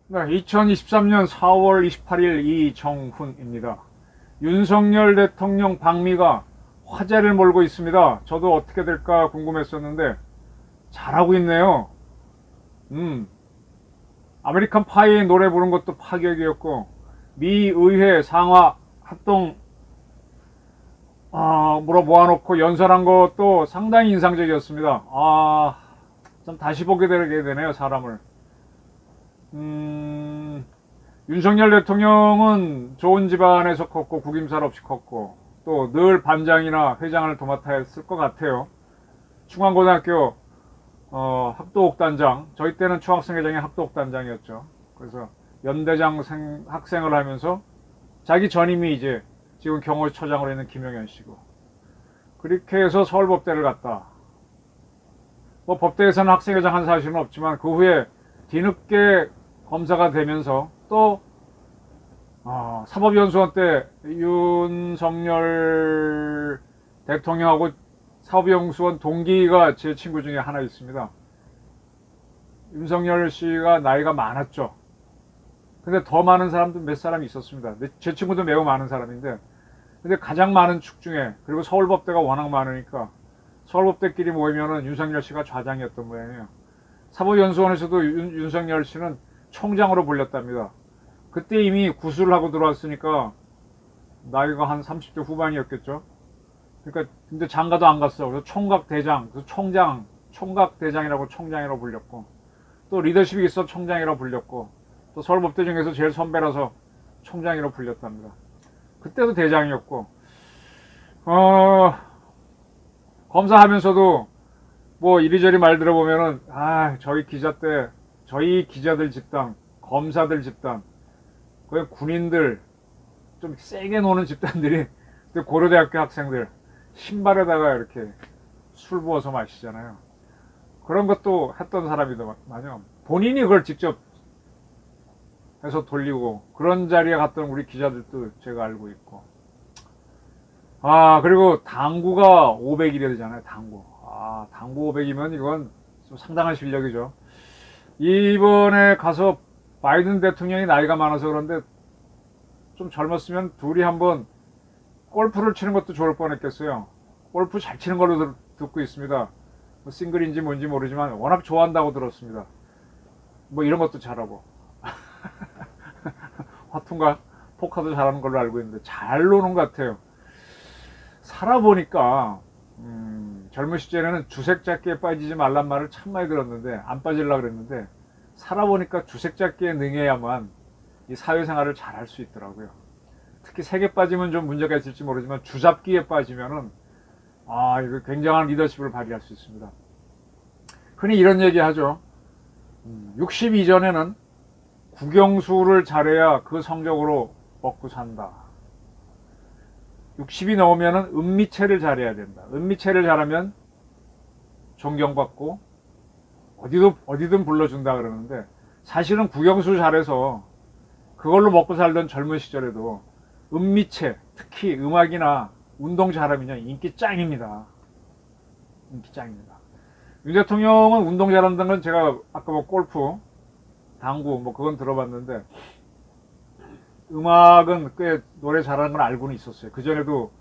네, 2023년 4월 28일 이정훈입니다. 윤석열 대통령 방미가 화제를 몰고 있습니다. 저도 어떻게 될까 궁금했었는데 잘하고 있네요. 아메리칸 파이 노래 부른 것도 파격이었고, 미 의회 상하 합동 모아놓고 연설한 것도 상당히 인상적이었습니다. 좀 다시 보게 되게 되네요, 사람을. 윤석열 대통령은 좋은 집안에서 컸고 구김살 없이 컸고 또 늘 반장이나 회장을 도맡아 했을 것 같아요. 충안고등학교 학도옥단장, 저희 때는 중학생회장이 학도옥단장이었죠. 그래서 연대장 학생을 하면서 자기 전임이 이제 지금 경호처장으로 있는 김영현 씨고, 그렇게 해서 서울법대를 갔다. 뭐 법대에서는 학생회장 한 사실은 없지만 그 후에 뒤늦게 검사가 되면서 또 사법연수원 때 윤석열 대통령하고 사법연수원 동기가 제 친구 중에 하나 있습니다. 윤석열 씨가 나이가 많았죠. 근데 더 많은 사람도 몇 사람이 있었습니다. 제 친구도 매우 많은 사람인데, 근데 가장 많은 축 중에, 그리고 서울법대가 워낙 많으니까 서울법대끼리 모이면은 윤석열 씨가 좌장이었던 모양이에요. 사법연수원에서도 윤석열 씨는 총장으로 불렸답니다. 그때 이미 구술을 하고 들어왔으니까 나이가 한 30대 후반이었겠죠. 그러니까 근데 장가도 안 갔어. 그래서 총각대장, 그래서 총각대장이라고 총장이라고 불렸고, 또 리더십이 있어 총장이라고 불렸고, 또 서울법대 중에서 제일 선배라서 총장이라고 불렸답니다. 그때도 대장이었고, 검사하면서도 뭐 이리저리 말 들어보면은 저희 기자 때 저희 기자들 집단, 검사들 집단, 그 군인들 좀 세게 노는 집단들이 고려대학교 학생들 신발에다가 이렇게 술 부어서 마시잖아요. 그런 것도 했던 사람이더만요. 본인이 그걸 직접 해서 돌리고 그런 자리에 갔던 우리 기자들도 제가 알고 있고. 그리고 당구가 500이라 되잖아요. 당구 500이면 이건 좀 상당한 실력이죠. 이번에 가서 바이든 대통령이 나이가 많아서 그런데 좀 젊었으면 둘이 한번 골프를 치는 것도 좋을 뻔했겠어요. 골프 잘 치는 걸로 듣고 있습니다. 뭐 싱글인지 뭔지 모르지만 워낙 좋아한다고 들었습니다. 뭐 이런 것도 잘하고 화투인가 포카도 잘하는 걸로 알고 있는데 잘 노는 것 같아요. 살아보니까 젊은 시절에는 주색잡기에 빠지지 말란 말을 참 많이 들었는데 안 빠지려고 그랬는데, 살아보니까 주색잡기에 능해야만 이 사회생활을 잘 할 수 있더라고요. 특히 색에 빠지면 좀 문제가 있을지 모르지만 주잡기에 빠지면은 이거 굉장한 리더십을 발휘할 수 있습니다. 흔히 이런 얘기 하죠. 60 이전에는 국영수를 잘해야 그 성적으로 먹고 산다. 60이 넘으면은 은미체를 잘해야 된다. 은미체를 잘하면 존경받고 어디든 불러준다 그러는데, 사실은 국영수 잘해서 그걸로 먹고 살던 젊은 시절에도 은미체, 특히 음악이나 운동 잘하면 인기 짱입니다. 인기 짱입니다. 윤 대통령은 운동 잘한다는 건 제가 아까 뭐 골프, 당구 뭐 그건 들어봤는데, 음악은 꽤 노래 잘하는 건 알고는 있었어요. 그전에도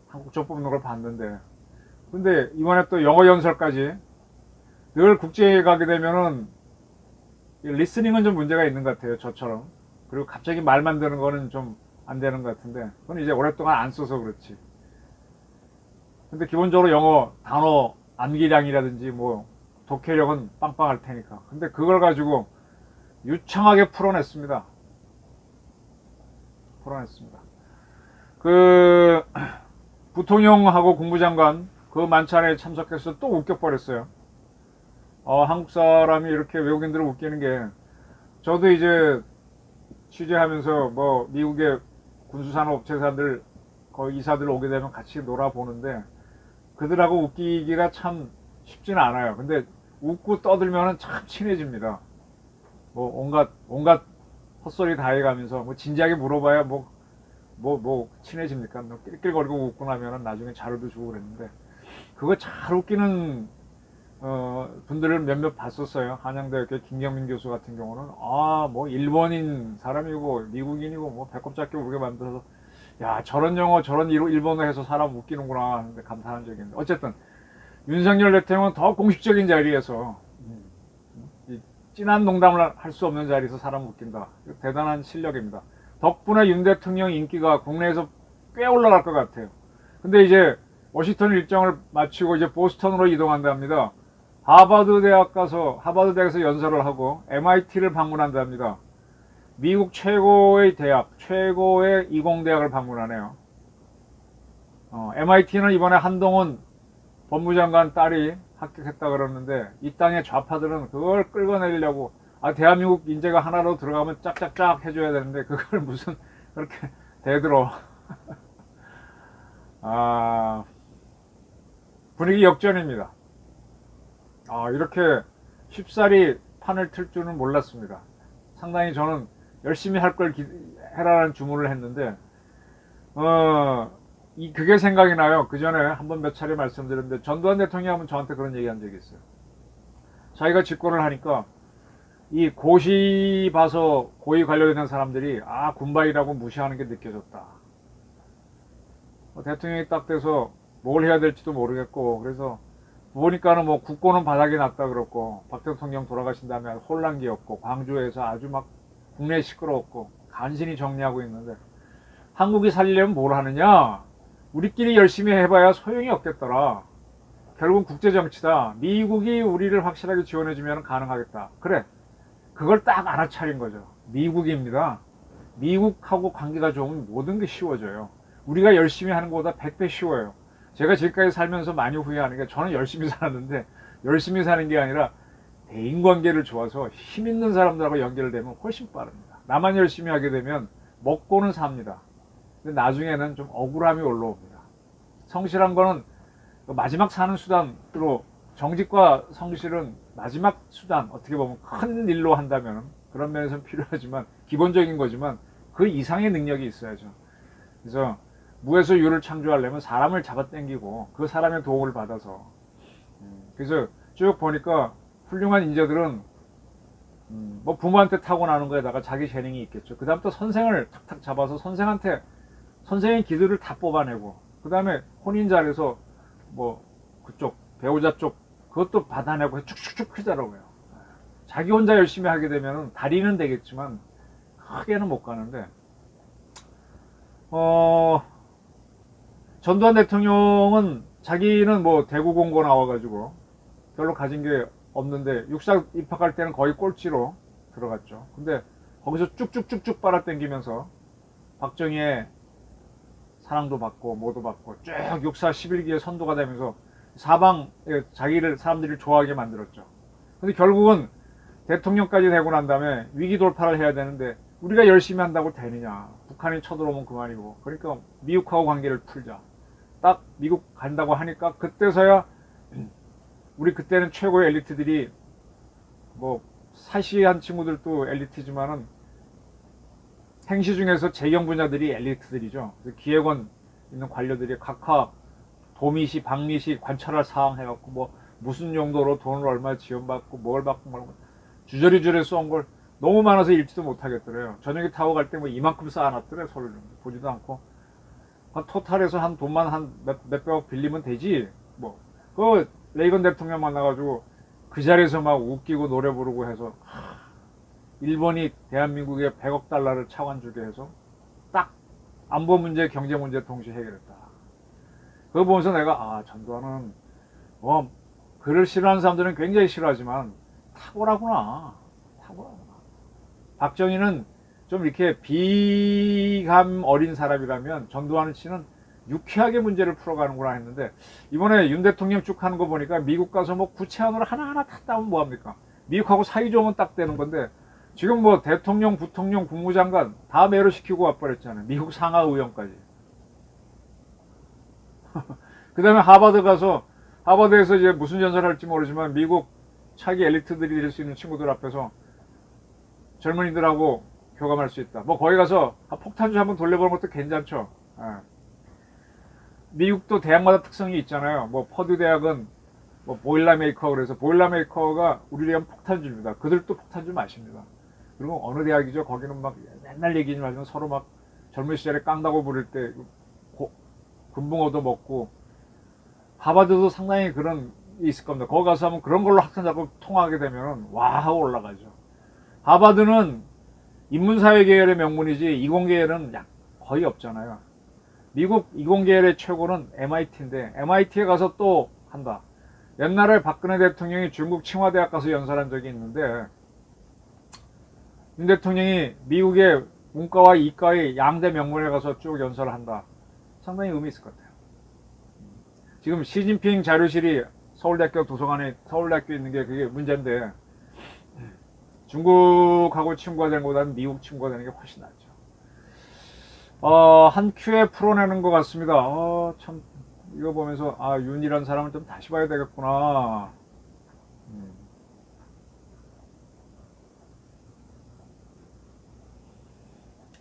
한국적 뽑는 걸 봤는데, 근데 이번에 또 영어 연설까지, 늘 국제에 가게 되면은 리스닝은 좀 문제가 있는 것 같아요, 저처럼. 그리고 갑자기 말만 드는 거는 좀 안 되는 것 같은데, 그건 이제 오랫동안 안 써서 그렇지. 근데 기본적으로 영어 단어 암기량이라든지 뭐 독해력은 빵빵할 테니까. 근데 그걸 가지고 유창하게 풀어냈습니다. 부통령하고 국무장관 그 만찬에 참석해서 또 웃겨버렸어요. 한국 사람이 이렇게 외국인들을 웃기는 게, 저도 이제 취재하면서 뭐 미국의 군수산업업체 사람들, 거의 이사들 오게 되면 같이 놀아보는데, 그들하고 웃기기가 참 쉽지는 않아요. 근데 웃고 떠들면 참 친해집니다. 뭐 온갖 헛소리 다 해가면서 뭐 진지하게 물어봐야 뭐 뭐 친해집니까? 뭐 낄낄거리고 웃고 나면은 나중에 자료도 주고 그랬는데, 그거 잘 웃기는 분들을 몇몇 봤었어요. 한양대학교 김경민 교수 같은 경우는 뭐 일본인 사람이고 미국인이고 뭐 배꼽 잡게 울게 만들어서, 야, 저런 영어 저런 일본어 해서 사람 웃기는구나 하는데 감탄한 적이 있는데, 어쨌든 윤석열 대통령은 더 공식적인 자리에서 이 진한 농담을 할 수 없는 자리에서 사람 웃긴다. 대단한 실력입니다. 덕분에 윤 대통령 인기가 국내에서 꽤 올라갈 것 같아요. 근데 이제 워싱턴 일정을 마치고 이제 보스턴으로 이동한답니다. 하버드 대학에서 연설을 하고 MIT를 방문한답니다. 미국 최고의 대학, 최고의 이공대학을 방문하네요. MIT는 이번에 한동훈 법무장관 딸이 합격했다 그러는데, 이 땅의 좌파들은 그걸 끌어내려고, 대한민국 인재가 하나로 들어가면 짝짝짝 해줘야 되는데 그걸 무슨 그렇게 대들어. 분위기 역전입니다. 이렇게 쉽사리 판을 틀 줄은 몰랐습니다. 상당히 저는 열심히 할 걸 해라라는 주문을 했는데, 그게 생각이 나요. 그 전에 한번 몇 차례 말씀드렸는데, 전두환 대통령이 한번 저한테 그런 얘기 한 적이 있어요. 자기가 집권을 하니까 이 고시 봐서 고위 관료되는 사람들이 군발이라고 무시하는 게 느껴졌다. 대통령이 딱 돼서 뭘 해야 될지도 모르겠고, 그래서 보니까는 뭐 국고는 바닥이 났다 그렇고, 박 대통령 돌아가신 다음에 혼란기였고, 광주에서 아주 막 국내 시끄러웠고 간신히 정리하고 있는데, 한국이 살려면 뭘 하느냐? 우리끼리 열심히 해봐야 소용이 없겠더라. 결국은 국제정치다. 미국이 우리를 확실하게 지원해주면 가능하겠다. 그래, 그걸 딱 알아차린 거죠. 미국입니다. 미국하고 관계가 좋으면 모든 게 쉬워져요. 우리가 열심히 하는 것보다 100배 쉬워요. 제가 지금까지 살면서 많이 후회하는 게, 저는 열심히 살았는데 열심히 사는 게 아니라 대인관계를 좋아서 힘 있는 사람들하고 연결되면 훨씬 빠릅니다. 나만 열심히 하게 되면 먹고는 삽니다. 근데 나중에는 좀 억울함이 올라옵니다. 성실한 거는 마지막 사는 수단으로, 정직과 성실은 마지막 수단, 어떻게 보면 큰 일로 한다면 그런 면에서는 필요하지만, 기본적인 거지만 그 이상의 능력이 있어야죠. 그래서 무에서 유를 창조하려면 사람을 잡아당기고 그 사람의 도움을 받아서, 그래서 쭉 보니까 훌륭한 인재들은 뭐 부모한테 타고나는 거에다가 자기 재능이 있겠죠. 그 다음부터 선생을 탁탁 잡아서 선생의 기술을 다 뽑아내고, 그 다음에 혼인 잘해서 뭐 그쪽 배우자 쪽 그것도 받아내고 쭉쭉쭉 크더라고요. 자기 혼자 열심히 하게 되면 다리는 되겠지만 크게는 못 가는데, 전두환 대통령은 자기는 뭐 대구 공고 나와가지고 별로 가진 게 없는데, 육사 입학할 때는 거의 꼴찌로 들어갔죠. 근데 거기서 쭉쭉쭉쭉 빨아당기면서 박정희의 사랑도 받고 뭐도 받고 쭉 육사 11기에 선도가 되면서 사방에 자기를 사람들이 좋아하게 만들었죠. 근데 결국은 대통령까지 되고 난 다음에 위기 돌파를 해야 되는데, 우리가 열심히 한다고 되느냐? 북한이 쳐들어오면 그만이고. 그러니까 미국하고 관계를 풀자. 딱 미국 간다고 하니까 그때서야, 우리 그때는 최고의 엘리트들이, 뭐 사시한 친구들도 엘리트지만은 행시 중에서 재경 분야들이 엘리트들이죠. 기획원 있는 관료들이 각하 도미시 방미시 관찰할 사항 해갖고 뭐 무슨 용도로 돈을 얼마 지원받고 뭘 받고 뭘 주저리주저리 쏜 걸 너무 많아서 읽지도 못하겠더래요. 저녁에 타고 갈 때 뭐 이만큼 쌓아놨더래. 서류 보지도 않고. 한 토탈에서 한 돈만 한 몇백억 빌리면 되지. 뭐 그 레이건 대통령 만나가지고 그 자리에서 막 웃기고 노래 부르고 해서, 일본이 대한민국에 100억 달러를 차관 주게 해서 딱 안보 문제, 경제 문제 동시에 해결했다. 그거 보면서 내가, 전두환은 글을 싫어하는 사람들은 굉장히 싫어하지만 탁월하구나. 박정희는 좀 이렇게 비감 어린 사람이라면 전두환은 씨는 유쾌하게 문제를 풀어가는구나 했는데, 이번에 윤 대통령 쭉 하는 거 보니까 미국 가서 뭐 구체안으로 하나하나 탔다면 뭐합니까? 미국하고 사이 좋으면 딱 되는 건데, 지금 뭐 대통령, 부통령, 국무장관 다 매료시키고 와버렸잖아요. 미국 상하의원까지. 그 다음에 하버드에서 이제 무슨 연설할지 모르지만 미국 차기 엘리트들이 될 수 있는 친구들 앞에서 젊은이들하고 교감할 수 있다. 뭐 거기 가서 폭탄주 한번 돌려보는 것도 괜찮죠. 예. 미국도 대학마다 특성이 있잖아요. 뭐 퍼듀 대학은 뭐 보일러 메이커, 그래서 보일러 메이커가 우리 대학은 폭탄주입니다. 그들도 폭탄주 마십니다. 그리고 어느 대학이죠? 거기는 막 맨날 얘기하지 말지만 서로 막 젊은 시절에 깡다고 부를 때 금붕어도 먹고, 하버드도 상당히 그런 게 있을 겁니다. 거기 가서 하면 그런 걸로 학생들하고 통하게 되면 와 하고 올라가죠. 하버드는 인문사회 계열의 명문이지 이공계열은 거의 없잖아요. 미국 이공계열의 최고는 MIT인데 MIT에 가서 또 한다. 옛날에 박근혜 대통령이 중국清華대학 가서 연설한 적이 있는데, 윤 대통령이 미국의 문과와 이과의 양대 명문에 가서 쭉 연설을 한다. 상당히 의미 있을 것 같아요. 지금 시진핑 자료실이 서울대학교 도서관에, 서울대학교에 있는 게 그게 문제인데, 중국하고 친구가 되는 것보다는 미국 친구가 되는 게 훨씬 낫죠. 한 큐에 풀어내는 것 같습니다. 참 이거 보면서 윤이란 사람을 좀 다시 봐야 되겠구나.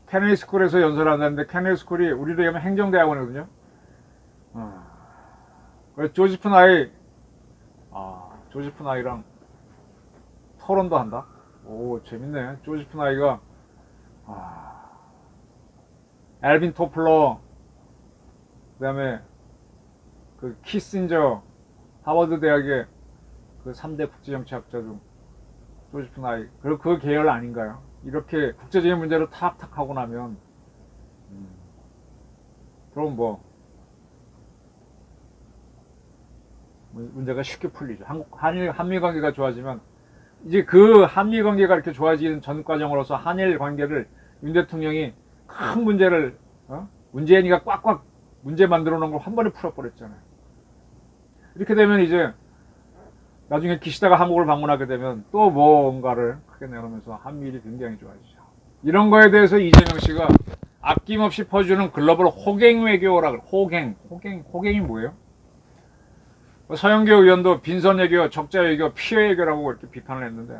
케네디 스쿨에서 연설한다는데, 케네디 스쿨이 우리로 얘기하면 행정대학원이거든요. 조지프 나이랑 토론도 한다. 오, 재밌네. 조지프 나이가 엘빈 토플러, 그 다음에 그 키신저, 하버드 대학의 그 3대 국제정치학자 중 조지프 나이, 그 계열 아닌가요? 이렇게 국제적인 문제를 탁탁 하고 나면 그럼 뭐 문제가 쉽게 풀리죠. 한미 관계가 좋아지면, 이제 그 한미 관계가 이렇게 좋아지는 전 과정으로서 한일 관계를 윤 대통령이 큰 문제를, 문재인이가 꽉꽉 문제 만들어 놓은 걸 한 번에 풀어버렸잖아요. 이렇게 되면 이제 나중에 기시다가 한국을 방문하게 되면 또 뭔가를 크게 내놓으면서 한미일이 굉장히 좋아지죠. 이런 거에 대해서 이재명 씨가 아낌없이 퍼주는 글로벌 호갱 외교라 그래. 호갱이 뭐예요? 서영교 의원도 빈선 외교, 적자 외교, 피해 외교라고 이렇게 비판을 했는데,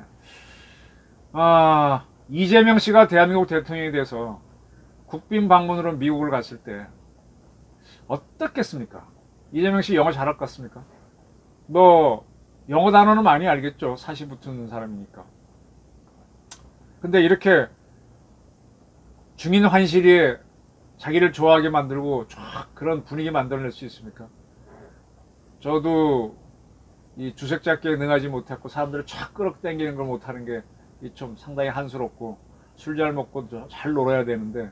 이재명 씨가 대한민국 대통령이 돼서 국빈 방문으로 미국을 갔을 때 어떻겠습니까? 이재명 씨 영어 잘할 것 같습니까? 뭐 영어 단어는 많이 알겠죠. 사시 붙은 사람이니까. 근데 이렇게 중인 환실이 자기를 좋아하게 만들고 쫙 그런 분위기 만들어낼 수 있습니까? 저도 이 주색 잡기에 능하지 못했고, 사람들을 쫙 끌어당기는 걸 못하는 게 좀 상당히 한스럽고, 술 잘 먹고 잘 놀아야 되는데,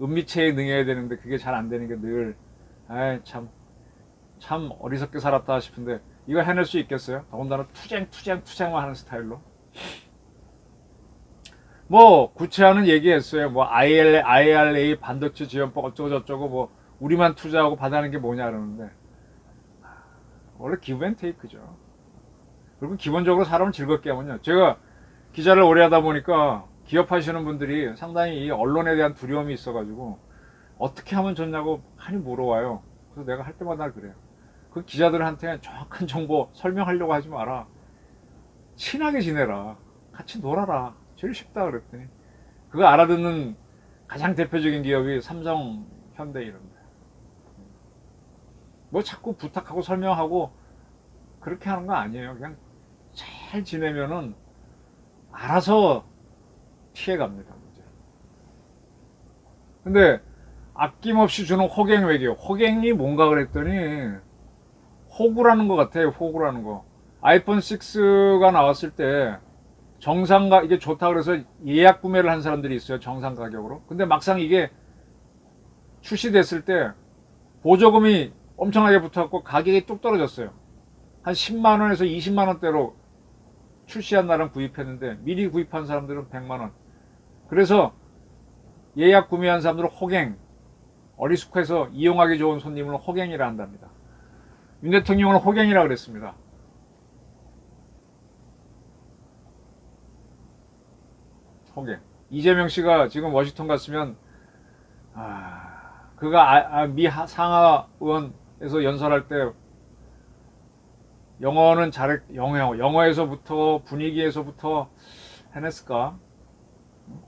은미체에 능해야 되는데 그게 잘 안 되는 게 늘 참 어리석게 살았다 싶은데, 이거 해낼 수 있겠어요? 더군다나 투쟁만 하는 스타일로. 뭐 구체화는 얘기했어요. 뭐 IRA 반도체 지원법 어쩌고저쩌고, 뭐 우리만 투자하고 받아내는 게 뭐냐 그러는데, 원래 기브 앤 테이크죠. 그리고 기본적으로 사람을 즐겁게 하면요, 제가 기자를 오래 하다 보니까 기업하시는 분들이 상당히 이 언론에 대한 두려움이 있어가지고 어떻게 하면 좋냐고 많이 물어와요. 그래서 내가 할 때마다 그래요. 그 기자들한테 정확한 정보 설명하려고 하지 마라. 친하게 지내라. 같이 놀아라. 제일 쉽다 그랬더니, 그거 알아듣는 가장 대표적인 기업이 삼성, 현대 이런데. 뭐 자꾸 부탁하고 설명하고 그렇게 하는 거 아니에요. 그냥 잘 지내면은 알아서 피해갑니다. 이제. 근데 아낌없이 주는 호갱 외교. 호갱이 뭔가 그랬더니 호구라는 것 같아요. 호구라는 거. 아이폰 6가 나왔을 때 정상가 이게 좋다 그래서 예약 구매를 한 사람들이 있어요. 정상 가격으로. 근데 막상 이게 출시됐을 때 보조금이 엄청나게 붙었고 가격이 뚝 떨어졌어요. 한 10만원에서 20만원대로 출시한 날은 구입했는데, 미리 구입한 사람들은 100만원. 그래서 예약 구매한 사람들은 호갱, 어리숙해서 이용하기 좋은 손님을 호갱이라 한답니다. 윤 대통령은 호갱이라 그랬습니다. 호갱. 이재명 씨가 지금 워싱턴 갔으면, 그가 미 상하의원에서 연설할 때 영어는 영어에서부터 분위기에서부터 해냈을까?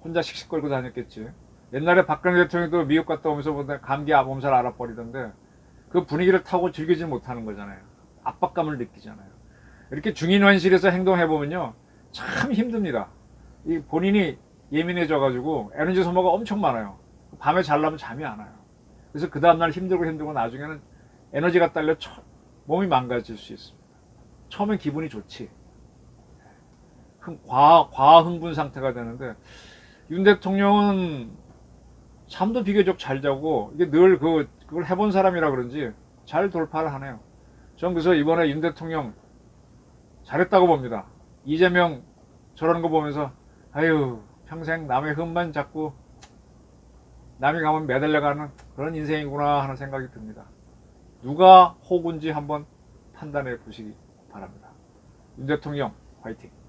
혼자 씩씩 걸고 다녔겠지. 옛날에 박근혜 대통령도 미국 갔다 오면서 보다 감기 몸살 앓아버리던데 그 분위기를 타고 즐기지 못하는 거잖아요. 압박감을 느끼잖아요. 이렇게 중인환실에서 행동해보면요 참 힘듭니다. 이 본인이 예민해져가지고 에너지 소모가 엄청 많아요. 밤에 잘라면 잠이 안 와요. 그래서 그 다음날 힘들고 나중에는 에너지가 딸려 몸이 망가질 수 있습니다. 처음엔 기분이 좋지. 과흥분 상태가 되는데 윤 대통령은 잠도 비교적 잘 자고 이게 늘 그걸 해본 사람이라 그런지 잘 돌파를 하네요. 전 그래서 이번에 윤 대통령 잘했다고 봅니다. 이재명 저러는 거 보면서 아유 평생 남의 흠만 잡고 남이 가면 매달려가는 그런 인생이구나 하는 생각이 듭니다. 누가 호구인지 한번 판단해 보시기 바랍니다. 윤 대통령 화이팅!